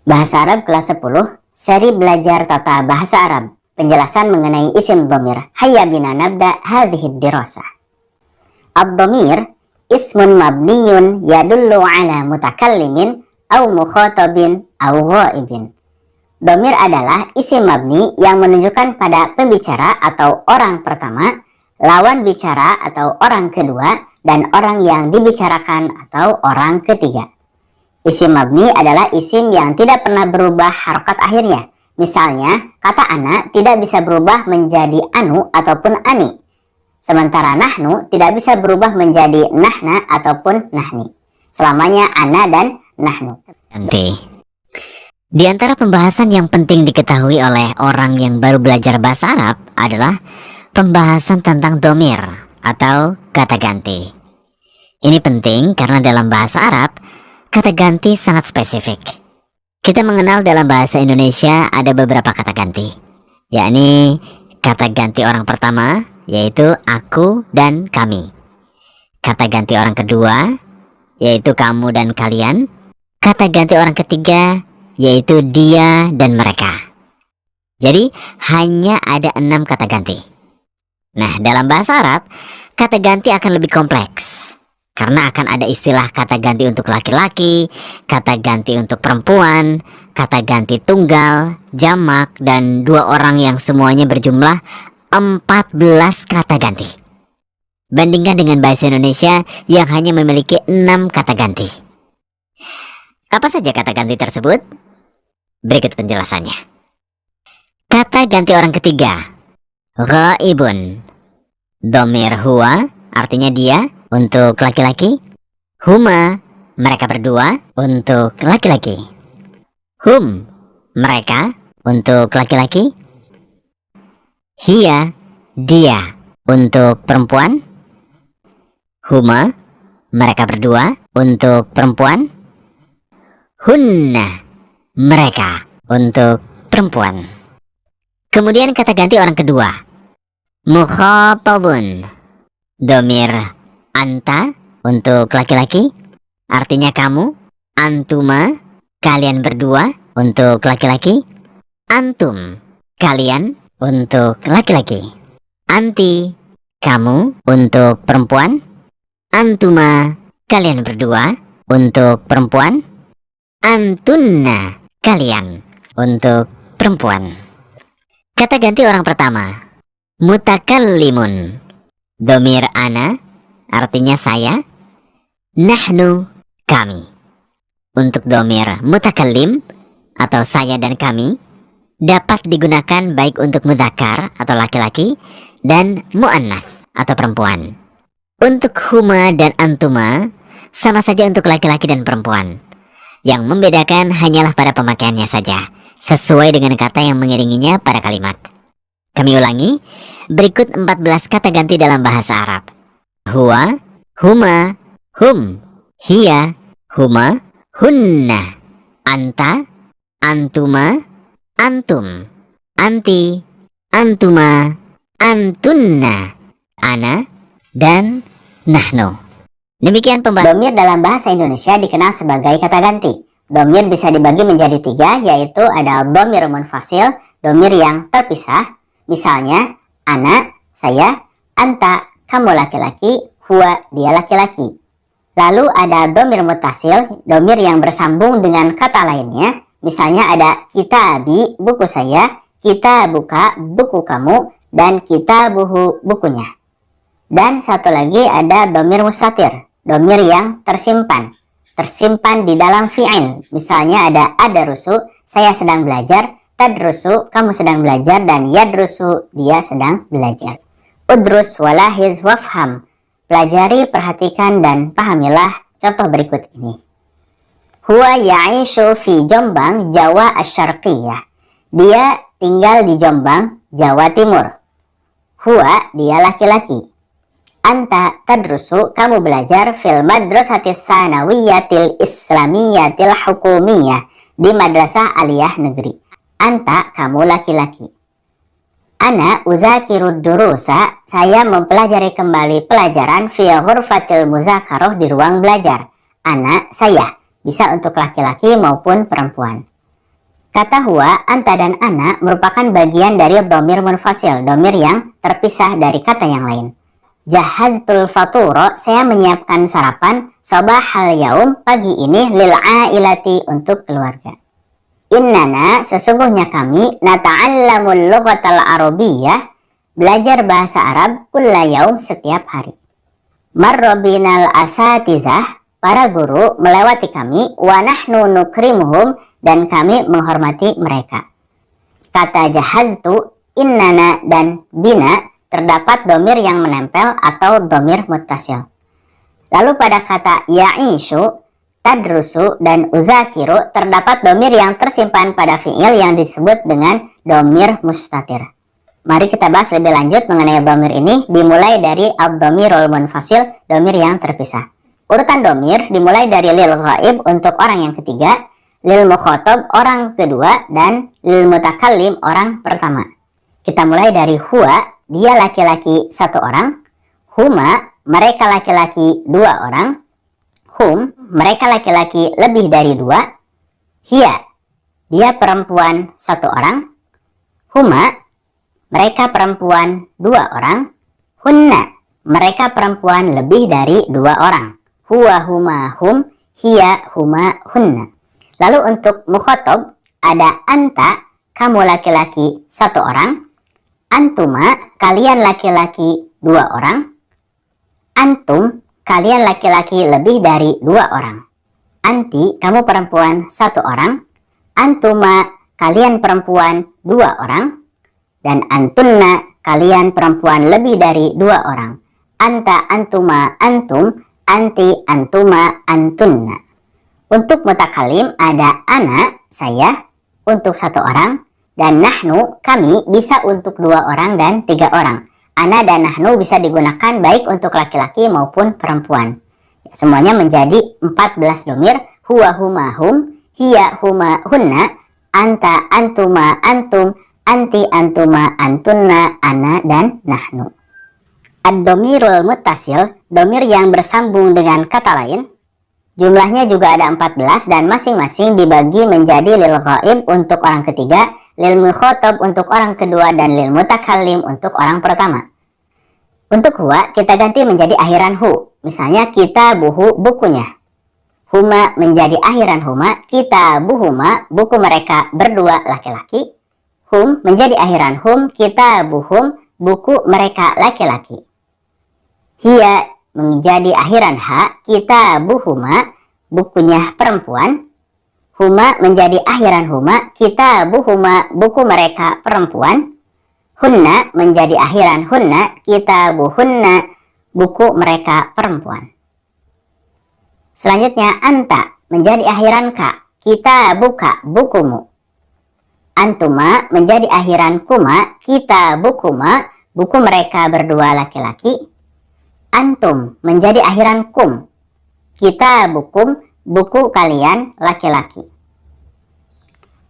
Bahasa Arab kelas 10, seri belajar tata bahasa Arab, penjelasan mengenai isim dhamir. Hayya bina nabda hadhihi dirasah. Ad-dhamir ismun mabniyun yadullu ala mutakallimin au mukhatabin au ghaibin. Dhamir adalah isim mabni yang menunjukkan pada pembicara atau orang pertama, lawan bicara atau orang kedua, dan orang yang dibicarakan atau orang ketiga. Isim mabni adalah isim yang tidak pernah berubah harokat akhirnya. Misalnya, kata ana tidak bisa berubah menjadi anu ataupun ani. Sementara nahnu tidak bisa berubah menjadi nahna ataupun nahni. Selamanya ana dan nahnu. Nanti, di antara pembahasan yang penting diketahui oleh orang yang baru belajar bahasa Arab adalah pembahasan tentang dhamir atau kata ganti. Ini penting karena dalam bahasa Arab, kata ganti sangat spesifik. Kita mengenal dalam bahasa Indonesia ada beberapa kata ganti, yakni kata ganti orang pertama, yaitu aku dan kami. Kata ganti orang kedua, yaitu kamu dan kalian. Kata ganti orang ketiga, yaitu dia dan mereka. Jadi hanya ada 6 kata ganti. Nah, dalam bahasa Arab, kata ganti akan lebih kompleks, karena akan ada istilah kata ganti untuk laki-laki, kata ganti untuk perempuan, kata ganti tunggal, jamak, dan 2 orang yang semuanya berjumlah 14 kata ganti. Bandingkan dengan bahasa Indonesia yang hanya memiliki 6 kata ganti. Apa saja kata ganti tersebut? Berikut penjelasannya. Kata ganti orang ketiga, ghaibun. Dhamir huwa artinya dia untuk laki-laki. Huma, mereka berdua untuk laki-laki. Hum, mereka untuk laki-laki. Hiya, dia untuk perempuan. Huma, mereka berdua untuk perempuan. Hunna, mereka untuk perempuan. Kemudian kata ganti orang kedua, mukhatabun. Dhamir anta untuk laki-laki, artinya kamu. Antuma, kalian berdua untuk laki-laki. Antum, kalian untuk laki-laki. Anti, kamu untuk perempuan. Antuma, kalian berdua untuk perempuan. Antunna, kalian untuk perempuan. Kata ganti orang pertama, mutakallimun. Dhamir ana artinya saya. Nahnu, kami. Untuk dhamir mutakallim atau saya dan kami dapat digunakan baik untuk mudzakkar atau laki-laki dan muannats atau perempuan. Untuk huma dan antuma sama saja untuk laki-laki dan perempuan. Yang membedakan hanyalah pada pemakaiannya saja, sesuai dengan kata yang mengiringinya pada kalimat. Kami ulangi, berikut 14 kata ganti dalam bahasa Arab. Huwa, huma, hum, hiya, huma, hunna, anta, antuma, antum, anti, antuma, antunna, ana, dan nahnu. Demikian pembahasan. Dhamir dalam bahasa Indonesia dikenal sebagai kata ganti. Dhamir bisa dibagi menjadi 3, yaitu ada dhamir munfasil, dhamir yang terpisah. Misalnya, ana, saya, anta, kamu laki-laki, huwa, dia laki-laki. Lalu ada dhamir muttasil, dhamir yang bersambung dengan kata lainnya. Misalnya ada kitabi, buku saya, kitabuka, buku kamu, dan kitabuhu, bukunya. Dan satu lagi ada dhamir mustatir, dhamir yang tersimpan di dalam fi'il. Misalnya ada adarusu, saya sedang belajar, tadrusu, kamu sedang belajar, dan yadrusu, dia sedang belajar. Udrus walahiz wafham, pelajari, perhatikan, dan pahamilah contoh berikut ini. Huwa ya'ishu fi Jombang, Jawa Asy-Syarqiyyah. Dia tinggal di Jombang, Jawa Timur. Huwa, dia laki-laki. Anta tadrusu, kamu belajar fil madrasatis sanawiyatil islamiyatil hukumiyah, di madrasah aliyah negeri. Anta, kamu laki-laki. Ana uzakirud durusa, saya mempelajari kembali pelajaran fi ghurfatil muzakaroh, di ruang belajar. Ana, saya, bisa untuk laki-laki maupun perempuan. Kata huwa, anta, dan ana merupakan bagian dari dhamir munfasil, dhamir yang terpisah dari kata yang lain. Jahaztul faturo, saya menyiapkan sarapan, sobahal yaum, pagi ini, lil ailati, untuk keluarga. Innana, sesungguhnya kami, nata'allamul lughatal arabiyyah, belajar bahasa Arab, kulla yaum, setiap hari. Marrobinal asatizah, para guru melewati kami, wa nahnu nukrimuhum, dan kami menghormati mereka. Kata jahaztu, innana, dan bina terdapat dhamir yang menempel atau dhamir muttasil. Lalu pada kata ya'ishu, tadrusu, dan uzakiru terdapat dhamir yang tersimpan pada fi'il yang disebut dengan dhamir mustatir. Mari kita bahas lebih lanjut mengenai dhamir ini, dimulai dari ad-dhamirul munfasil, dhamir yang terpisah. Urutan dhamir dimulai dari lil ghaib untuk orang yang ketiga, lil mukhatab orang kedua, dan lil mutakallim orang pertama. Kita mulai dari huwa, dia laki-laki satu orang, huma, mereka laki-laki dua orang, hum, mereka laki-laki lebih dari dua, hiya, dia perempuan satu orang, huma, mereka perempuan dua orang, hunna, mereka perempuan lebih dari dua orang, huwa, huma, hum, hiya, huma, hunna. Lalu untuk mukhatab ada anta, kamu laki-laki satu orang, antuma, kalian laki-laki dua orang, antum, kalian laki-laki lebih dari dua orang, anti, kamu perempuan satu orang, antuma, kalian perempuan dua orang, dan antunna, kalian perempuan lebih dari dua orang, anta, antuma, antum, anti, antuma, antunna. Untuk mutakalim ada ana, saya, untuk satu orang, dan nahnu, kami, bisa untuk dua orang dan tiga orang. Ana dan nahnu bisa digunakan baik untuk laki-laki maupun perempuan. Semuanya menjadi 14 dhamir, huwa, huma, hum, hiya, huma, hunna, anta, antuma, antum, anti, antuma, antunna, ana, dan nahnu. Ad-dhamirul muttasil, dhamir yang bersambung dengan kata lain, jumlahnya juga ada 14 dan masing-masing dibagi menjadi lil ghaib untuk orang ketiga, lil mukhatab untuk orang kedua, dan lil mutakallim untuk orang pertama. Untuk huwa kita ganti menjadi akhiran hu. Misalnya kitabuhu, bukunya. Huma menjadi akhiran huma, kitabuhuma, buku mereka berdua laki-laki. Hum menjadi akhiran hum, kitabuhum, buku mereka laki-laki. Hiya menjadi akhiran ha, kitabuhuma, bukunya perempuan. Huma menjadi akhiran huma, kitabuhuma, buku mereka perempuan. Hunna menjadi akhiran hunna, kitabuhunna, buku mereka perempuan. Selanjutnya anta menjadi akhiran ka, kitabuka, bukumu. Antuma menjadi akhiran kuma, kitabukuma, buku mereka berdua laki-laki. Antum menjadi akhiran kum, kitabukum, buku kalian laki-laki.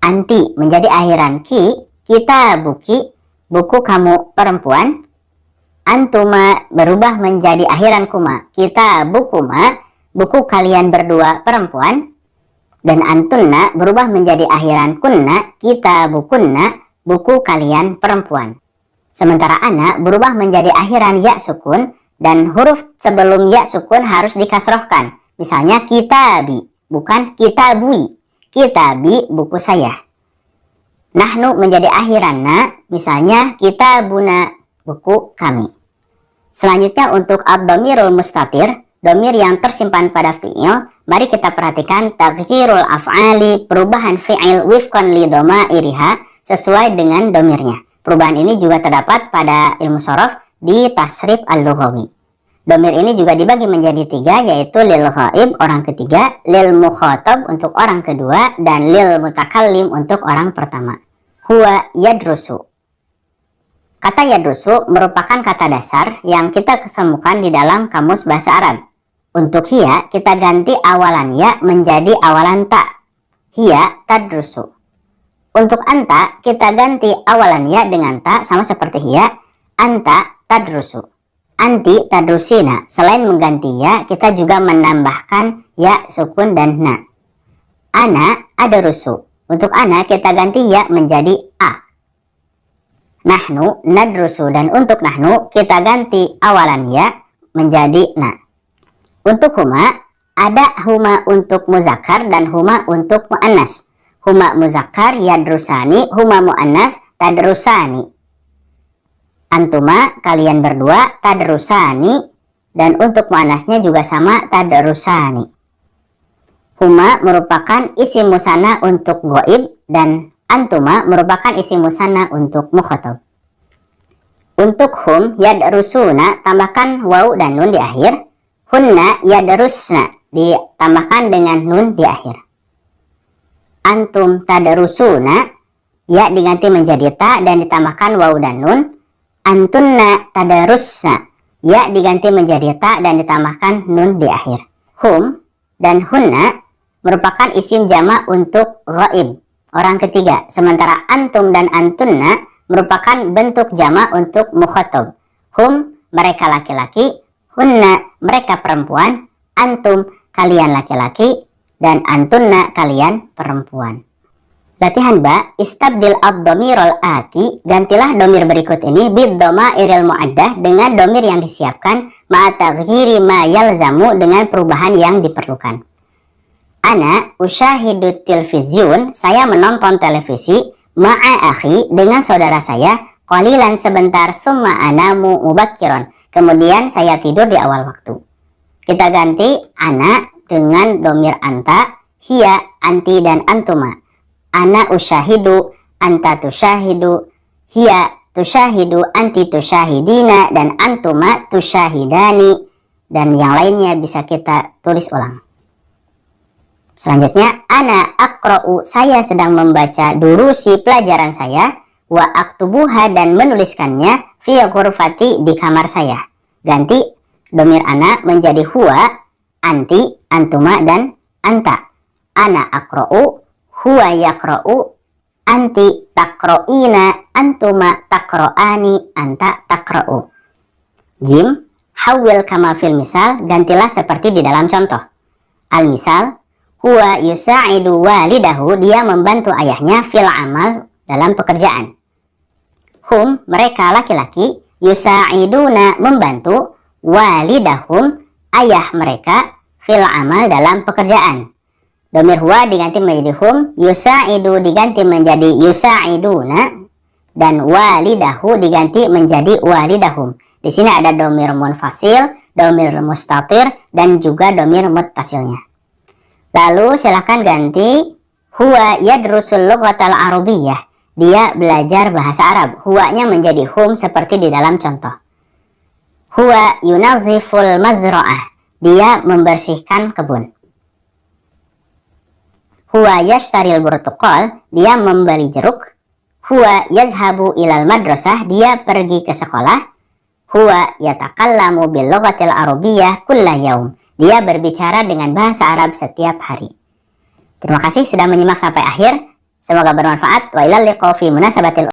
Anti menjadi akhiran ki, kitabuki, buku kamu perempuan. Antuma berubah menjadi akhiran kuma, kitabukuma, buku kalian berdua perempuan. Dan antunna berubah menjadi akhiran kunna, kitabukunna, buku kalian perempuan. Sementara ana berubah menjadi akhiran ya sukun, dan huruf sebelum ya sukun harus dikasrohkan. Misalnya kitabi, bukan kitabui. Kitabi, buku saya. Nahnu menjadi akhiran na, misalnya kitabuna, buku kami. Selanjutnya untuk ad-dhamirul mustatir, dhamir yang tersimpan pada fi'il, mari kita perhatikan taghyirul af'ali, perubahan fi'il wifqan li dhamairiha, sesuai dengan dhamirnya. Perubahan ini juga terdapat pada ilmu shorof di tasrif al-lughawi. Dhamir ini juga dibagi menjadi tiga, yaitu lil ghaib orang ketiga, lil mukhatab untuk orang kedua, dan lil mutakallim untuk orang pertama. Huwa yadrusu. Kata yadrusu merupakan kata dasar yang kita ketemukan di dalam kamus bahasa Arab. Untuk hiya kita ganti awalan ya menjadi awalan ta. Hiya tadrusu. Untuk anta kita ganti awalan ya dengan ta sama seperti hiya, anta tadrusu. Anti tadrusina, selain mengganti ya, kita juga menambahkan ya, sukun, dan na. Ana adarusu. Untuk ana kita ganti ya menjadi a. Nahnu nadrusu, dan untuk nahnu kita ganti awalan ya menjadi na. Untuk huma, ada huma untuk muzakkar dan huma untuk muannas. Huma muzakkar yadrusani, huma muannas tadrusani. Antuma kalian berdua tadrusani, dan untuk muannasnya juga sama tadrusani. Huma merupakan isim musanna untuk ghaib dan antuma merupakan isim musanna untuk mukhatab. Untuk hum yadrusuna tambahkan waw dan nun di akhir. Hunna yadrusna ditambahkan dengan nun di akhir. Antum tadrusuna ya diganti menjadi ta dan ditambahkan waw dan nun. Antunna tadarusna ya diganti menjadi ta dan ditambahkan nun di akhir. Hum dan hunna merupakan isim jamak untuk ghaib, orang ketiga, sementara antum dan antunna merupakan bentuk jamak untuk mukhatab. Hum mereka laki-laki, hunna mereka perempuan, antum kalian laki-laki, dan antunna kalian perempuan. Latihan ba, istabdil ad-dhamirul ati, gantilah domir berikut ini bid-dhamairil mu'addah dengan domir yang disiapkan ma'a taghyiri ma yalzamu dengan perubahan yang diperlukan. Ana usyahidu televisiun, saya menonton televisi ma'a akhi dengan saudara saya qalilan sebentar summa anamu mubakkiron, kemudian saya tidur di awal waktu. Kita ganti ana dengan domir anta, hiya, anti, dan antuma. Ana usyahidu, anta tusyahidu, hiya tusyahidu, anti tusyahidina, dan antuma tusyahidani, dan yang lainnya bisa kita tulis ulang. Selanjutnya, ana aqra'u, saya sedang membaca durusi pelajaran saya, wa aktubuha, dan menuliskannya, fi ghurfati, di kamar saya. Ganti domir ana menjadi huwa, anti, antuma, dan anta. Ana aqra'u, huwa yaqra'u, anti taqra'ina, antuma taqra'ani, anta taqra'u. Jim, hawil kama fil misal, gantilah seperti di dalam contoh. Al misal, huwa yusa'idu walidahu, dia membantu ayahnya fil amal, dalam pekerjaan. Hum mereka laki-laki, yusa'iduna membantu, walidahum ayah mereka, fil amal dalam pekerjaan. Domir huwa diganti menjadi hum, yusa'idu diganti menjadi yusa'iduna, dan walidahu diganti menjadi walidahum. Di sini ada domir munfasil, domir mustatir, dan juga domir muttasilnya. Lalu silahkan ganti huwa yadrusul lughatal arabiyyah, dia belajar bahasa Arab. Huwanya menjadi hum seperti di dalam contoh. Huwa yunaziful mazra'ah, dia membersihkan kebun. Huwa yashtaril burtuqal, dia membeli jeruk. Huwa yazhabu ilal madrasah, dia pergi ke sekolah. Huwa yatakallamu bil lughatil arabiyyah kulla yaum, dia berbicara dengan bahasa Arab setiap hari. Terima kasih sudah menyimak sampai akhir. Semoga bermanfaat. Wa ilal liqa fi munasabatil